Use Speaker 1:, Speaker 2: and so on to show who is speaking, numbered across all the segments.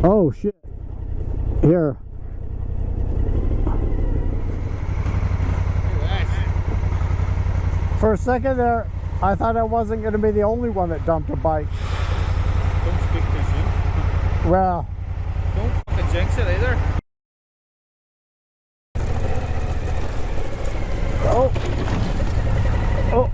Speaker 1: Oh shit. Here. For a second there, I thought I wasn't going to be the only one that dumped a bike.
Speaker 2: Don't speak too soon.
Speaker 1: Well,
Speaker 2: don't fucking jinx it either.
Speaker 1: oh. Oh.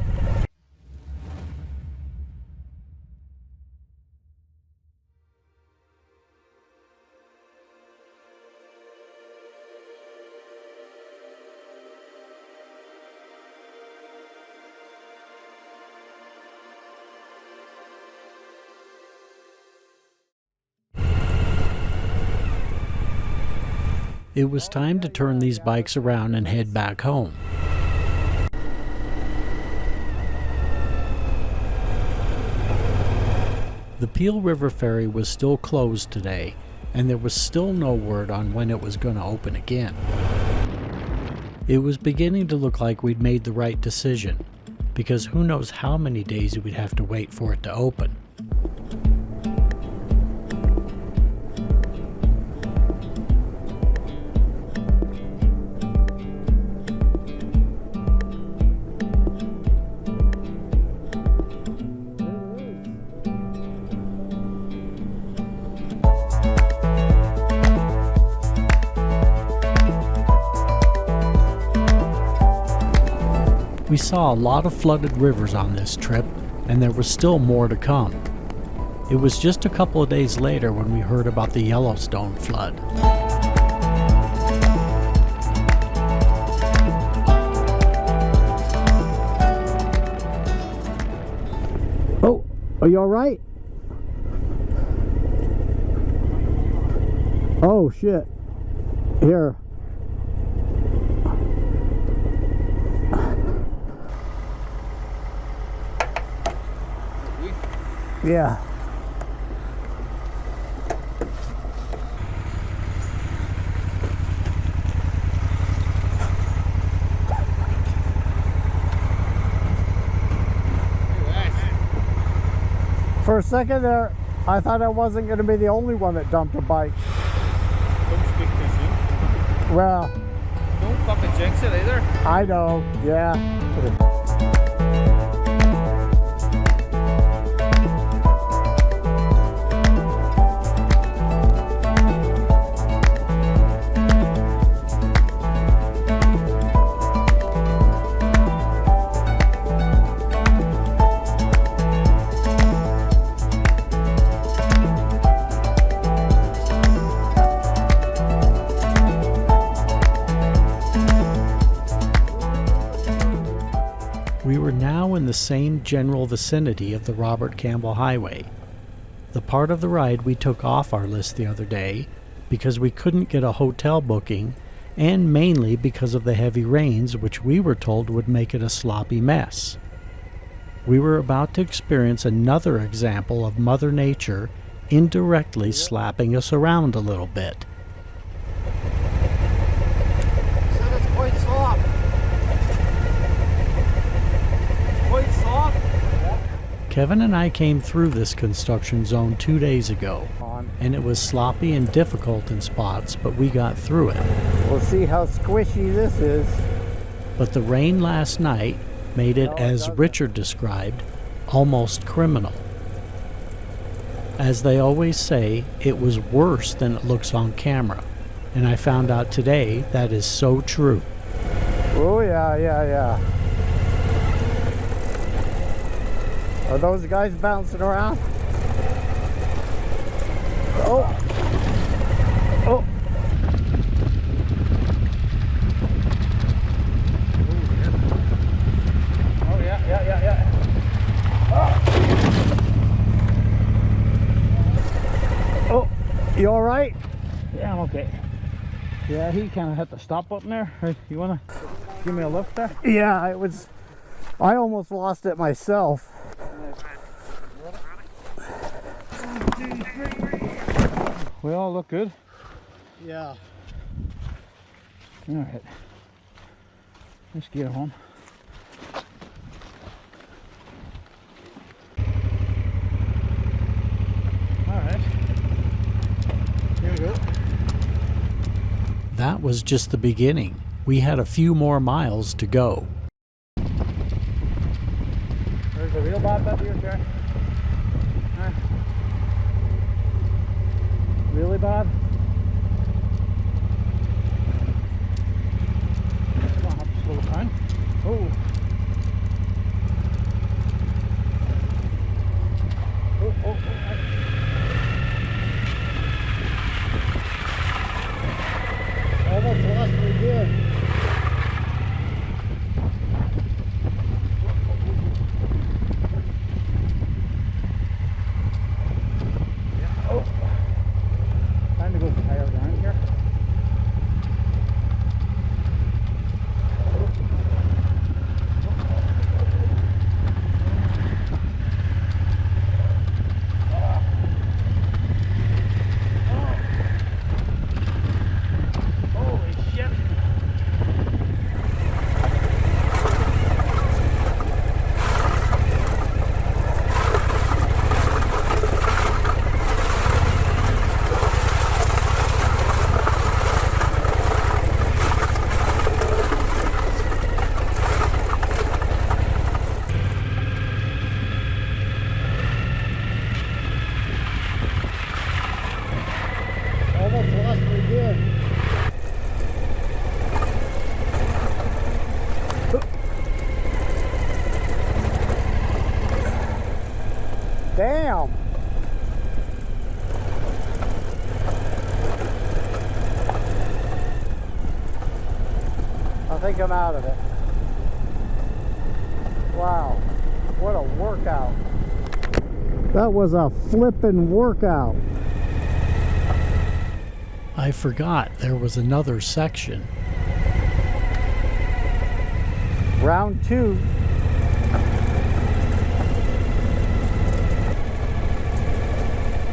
Speaker 3: It was time to turn these bikes around and head back home. The Peel River Ferry was still closed today, and there was still no word on when it was going to open again. It was beginning to look like we'd made the right decision, because who knows how many days we'd have to wait for it to open. We saw a lot of flooded rivers on this trip, and there was still more to come. It was just a couple of days later when we heard about the Yellowstone flood.
Speaker 1: Oh, are you all right? Oh shit. Here. Yeah. For a second there, I thought I wasn't going to be the only one that dumped a bike.
Speaker 2: Don't speak too soon.
Speaker 1: Well,
Speaker 2: don't fucking jinx it either.
Speaker 1: I know, yeah.
Speaker 3: We were now in the same general vicinity of the Robert Campbell Highway. The part of the ride we took off our list the other day because we couldn't get a hotel booking, and mainly because of the heavy rains, which we were told would make it a sloppy mess. We were about to experience another example of Mother Nature indirectly slapping us around a little bit.
Speaker 2: So that's quite soft.
Speaker 3: Kevin and I came through this construction zone 2 days ago, and it was sloppy and difficult in spots, but we got through it.
Speaker 1: We'll see how squishy this is.
Speaker 3: But the rain last night made it, as Richard described, almost criminal. As they always say, it was worse than it looks on camera, and I found out today that is so true.
Speaker 1: Oh yeah. Are those guys bouncing around? Oh. Oh.
Speaker 2: Oh yeah.
Speaker 1: Oh. You all right?
Speaker 2: Yeah, I'm okay. Yeah, he kind of had to stop up in there. Hey, you want to give me a lift there?
Speaker 1: Yeah, I almost lost it myself.
Speaker 2: We all look good.
Speaker 1: Yeah.
Speaker 2: All right. Let's get home. All right.
Speaker 3: that was just the beginning. We had a few more miles to go.
Speaker 2: There's a real bad bit here, Jerry. Really bad. Gonna have to slow down. Oh. Oh.
Speaker 1: Almost lost me again.
Speaker 2: Oh. Time to go higher down here. Holy shit.
Speaker 1: Almost lost me again. Damn. I think I'm out of it. Wow. What a workout. That was a flippin' workout.
Speaker 3: I forgot there was another section.
Speaker 1: Round 2.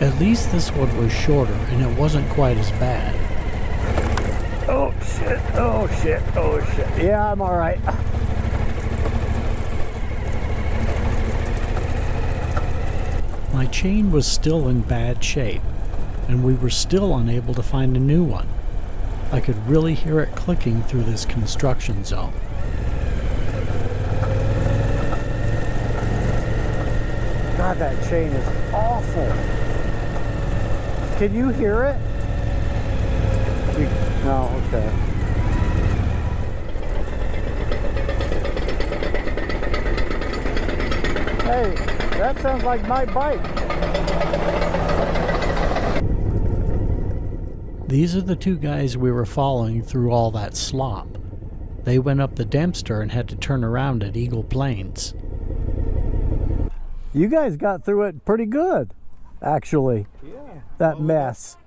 Speaker 3: At least this one was shorter and it wasn't quite as bad.
Speaker 1: Oh shit, oh shit, oh shit. Yeah, I'm alright.
Speaker 3: My chain was still in bad shape, and we were still unable to find a new one. I could really hear it clicking through this construction zone.
Speaker 1: God, that chain is awful. Can you hear it? No, okay. Hey, that sounds like my bike.
Speaker 3: These are the two guys we were following through all that slop. They went up the Dempster and had to turn around at Eagle Plains.
Speaker 1: You guys got through it pretty good, actually.
Speaker 4: Yeah.
Speaker 1: That mess.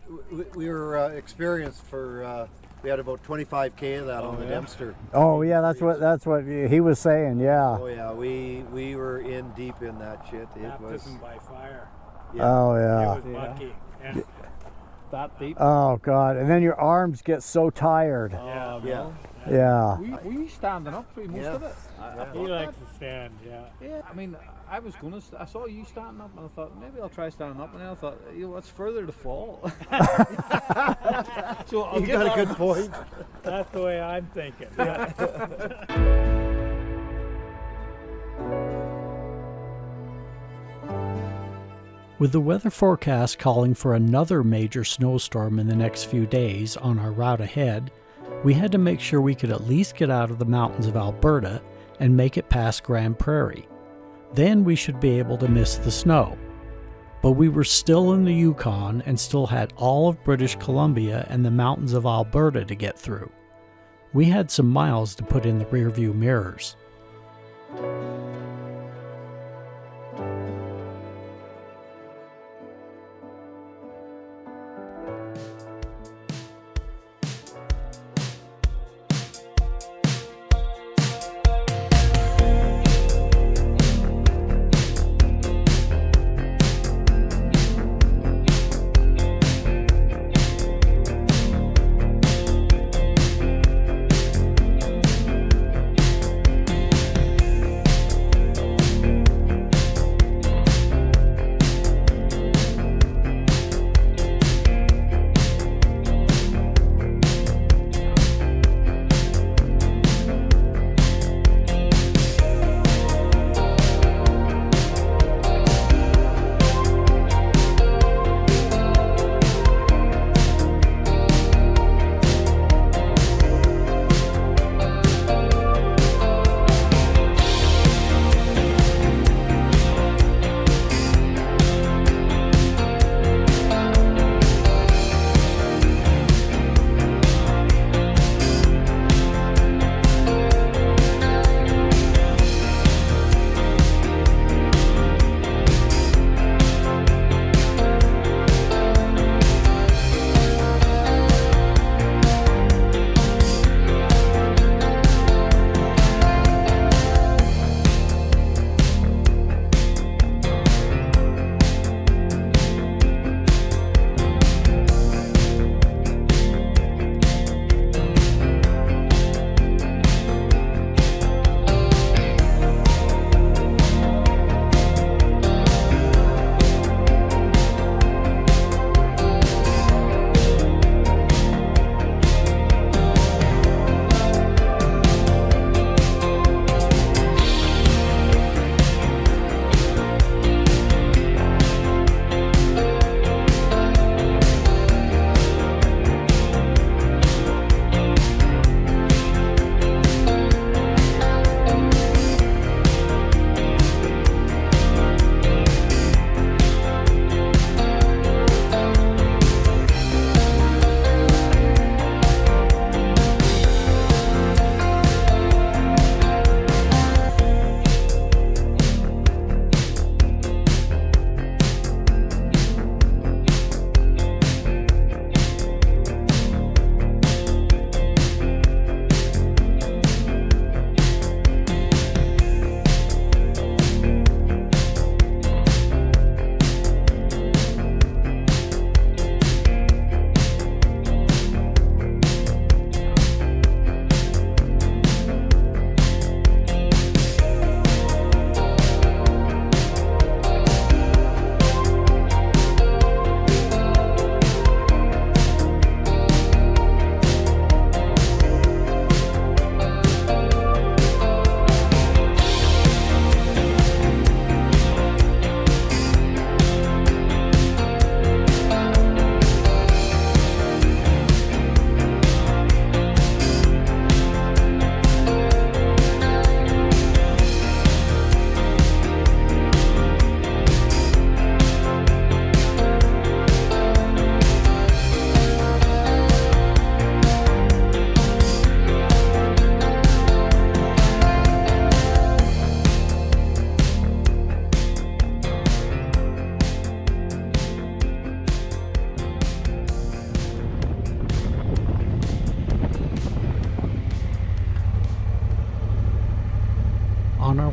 Speaker 4: We were experienced for, we had about 25K of that on the Dempster.
Speaker 1: Oh yeah, that's what he was saying. Yeah.
Speaker 4: Oh yeah, we were in deep in that shit. It was.
Speaker 5: Baptism by fire.
Speaker 4: Yeah.
Speaker 1: Oh
Speaker 5: It
Speaker 1: yeah.
Speaker 5: was mucky. Yeah.
Speaker 2: That deep.
Speaker 1: Oh god, and then your arms get so tired.
Speaker 5: Yeah.
Speaker 4: Yeah.
Speaker 1: Yeah.
Speaker 2: Were you standing up through most
Speaker 4: Yeah.
Speaker 2: of it? I
Speaker 5: He
Speaker 2: thought
Speaker 5: likes
Speaker 2: that.
Speaker 5: to stand, yeah.
Speaker 2: Yeah, I mean, I was gonna. I saw you standing up, and I thought maybe I'll try standing up, and then I thought, you know, it's further to fall. So I'll
Speaker 4: You
Speaker 2: give
Speaker 4: got
Speaker 2: that-
Speaker 4: a good point.
Speaker 5: That's the way I'm thinking. Yeah.
Speaker 3: With the weather forecast calling for another major snowstorm in the next few days on our route ahead, we had to make sure we could at least get out of the mountains of Alberta and make it past Grand Prairie. Then we should be able to miss the snow. But we were still in the Yukon and still had all of British Columbia and the mountains of Alberta to get through. We had some miles to put in the rearview mirrors.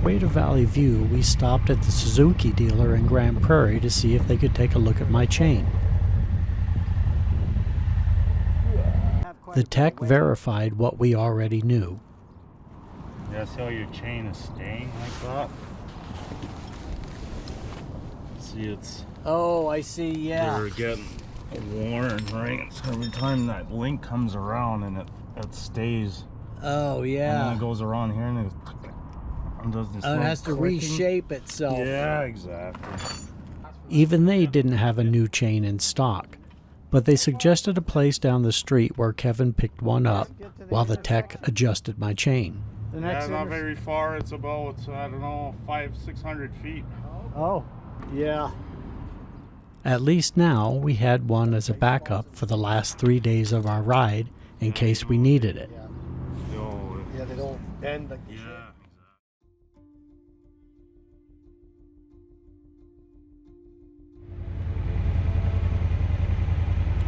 Speaker 3: way to Valley View, we stopped at the Suzuki dealer in Grand Prairie to see if they could take a look at my chain. The tech verified what we already knew.
Speaker 6: Yeah, see how your chain is staying like that? See, it's...
Speaker 3: Oh, I see,
Speaker 6: They're getting worn, right? So every time that link comes around and it stays.
Speaker 3: Oh,
Speaker 6: And then it goes around here and it does this.
Speaker 3: Oh, it has to reshape itself.
Speaker 6: Yeah, exactly.
Speaker 3: Even they didn't have a new chain in stock, but they suggested a place down the street where Kevin picked one up while the tech adjusted my chain.
Speaker 2: The
Speaker 6: Yeah,
Speaker 2: next
Speaker 6: not very far. It's about, I don't know, 500-600 feet.
Speaker 2: Oh,
Speaker 1: Yeah.
Speaker 3: At least now we had one as a backup for the last 3 days of our ride in case we needed it.
Speaker 6: Yo,
Speaker 4: Yeah, they don't bend like
Speaker 6: yeah.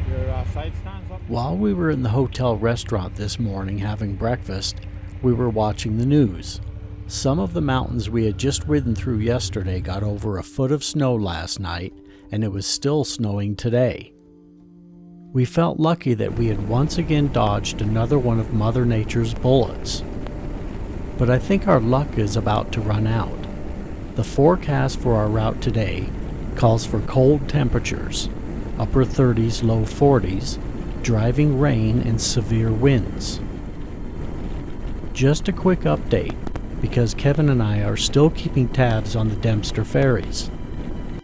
Speaker 2: your side stands up.
Speaker 3: While we were in the hotel restaurant this morning having breakfast, we were watching the news. Some of the mountains we had just ridden through yesterday got over a foot of snow last night, and it was still snowing today. We felt lucky that we had once again dodged another one of Mother Nature's bullets. But I think our luck is about to run out. The forecast for our route today calls for cold temperatures, upper 30s, low 40s, driving rain and severe winds. Just a quick update, because Kevin and I are still keeping tabs on the Dempster ferries.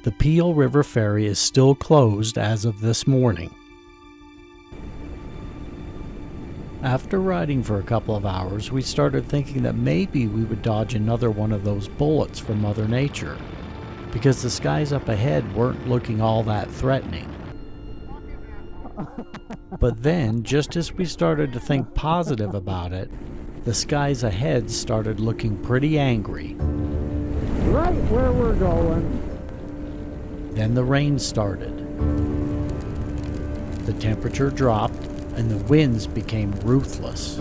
Speaker 3: The Peel River Ferry is still closed as of this morning. After riding for a couple of hours, we started thinking that maybe we would dodge another one of those bullets from Mother Nature, because the skies up ahead weren't looking all that threatening. But then, just as we started to think positive about it, the skies ahead started looking pretty angry.
Speaker 2: Right where we're going.
Speaker 3: Then the rain started. The temperature dropped and the winds became ruthless.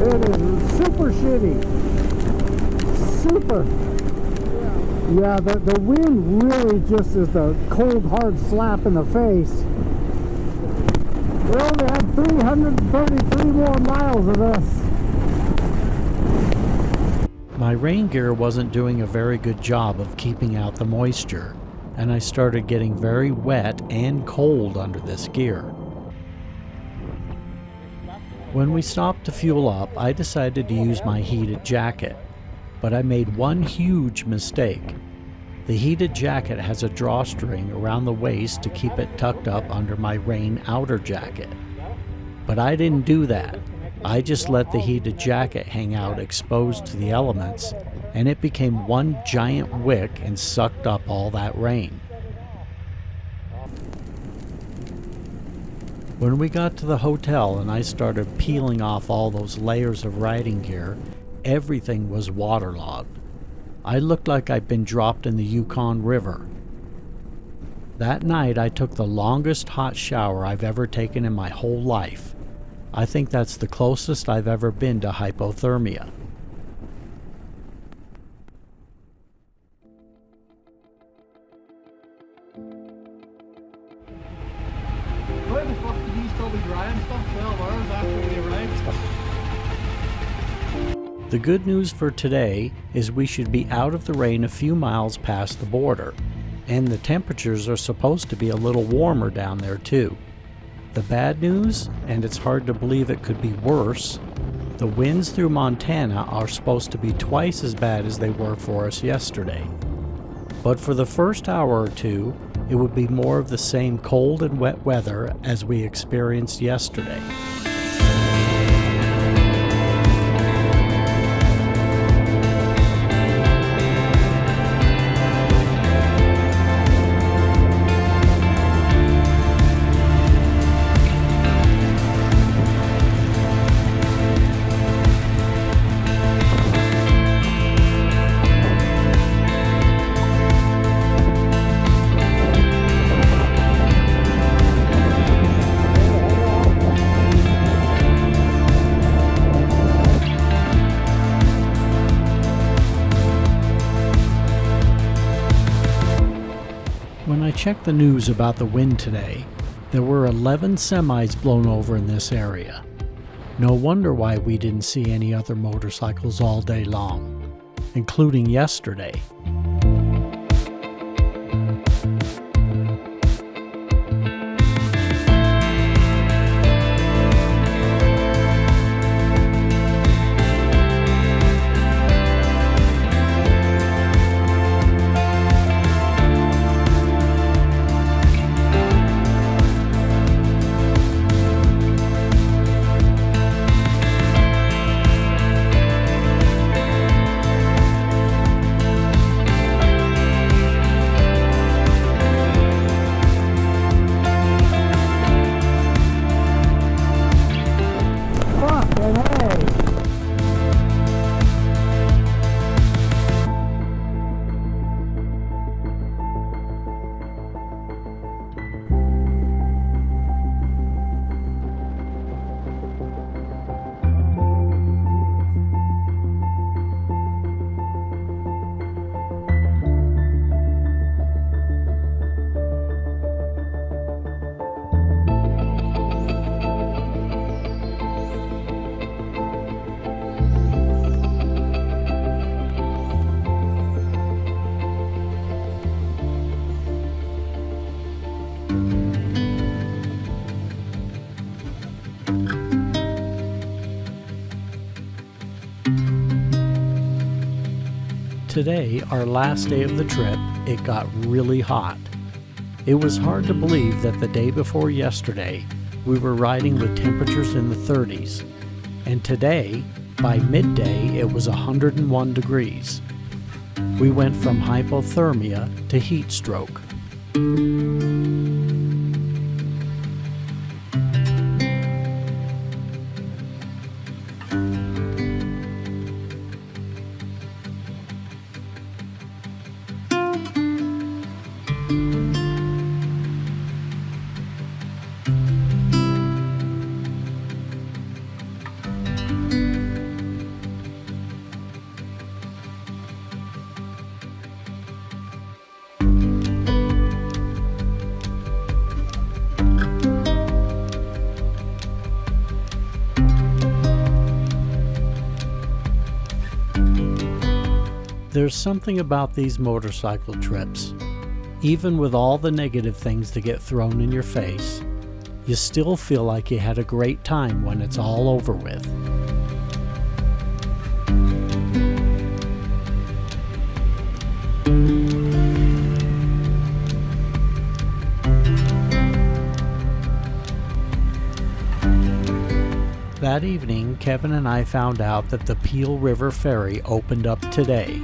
Speaker 2: It is super shitty. Super. Yeah, the wind really just is the cold, hard slap in the face. We only had 333 more miles of this.
Speaker 3: My rain gear wasn't doing a very good job of keeping out the moisture, and I started getting very wet and cold under this gear. When we stopped to fuel up, I decided to use my heated jacket, but I made one huge mistake. The heated jacket has a drawstring around the waist to keep it tucked up under my rain outer jacket. But I didn't do that. I just let the heated jacket hang out exposed to the elements, and it became one giant wick and sucked up all that rain. When we got to the hotel and I started peeling off all those layers of riding gear, everything was waterlogged. I looked like I'd been dropped in the Yukon River. That night I took the longest hot shower I've ever taken in my whole life. I think that's the closest I've ever been to hypothermia.
Speaker 2: Why the fuck did he still be dry and stuff 12 hours after we arrived?
Speaker 3: The good news for today is we should be out of the rain a few miles past the border, and the temperatures are supposed to be a little warmer down there too. The bad news, and it's hard to believe it could be worse, the winds through Montana are supposed to be twice as bad as they were for us yesterday. But for the first hour or two, it would be more of the same cold and wet weather as we experienced yesterday. checked the news about the wind today, there were 11 semis blown over in this area. No wonder why we didn't see any other motorcycles all day long, including yesterday.
Speaker 2: Fucking hey!
Speaker 3: Today, our last day of the trip, it got really hot. It was hard to believe that the day before yesterday, we were riding with temperatures in the 30s. And today, by midday, it was 101 degrees. We went from hypothermia to heat stroke. There's something about these motorcycle trips. Even with all the negative things that get thrown in your face, you still feel like you had a great time when it's all over with. That evening, Kevin and I found out that the Peel River Ferry opened up today.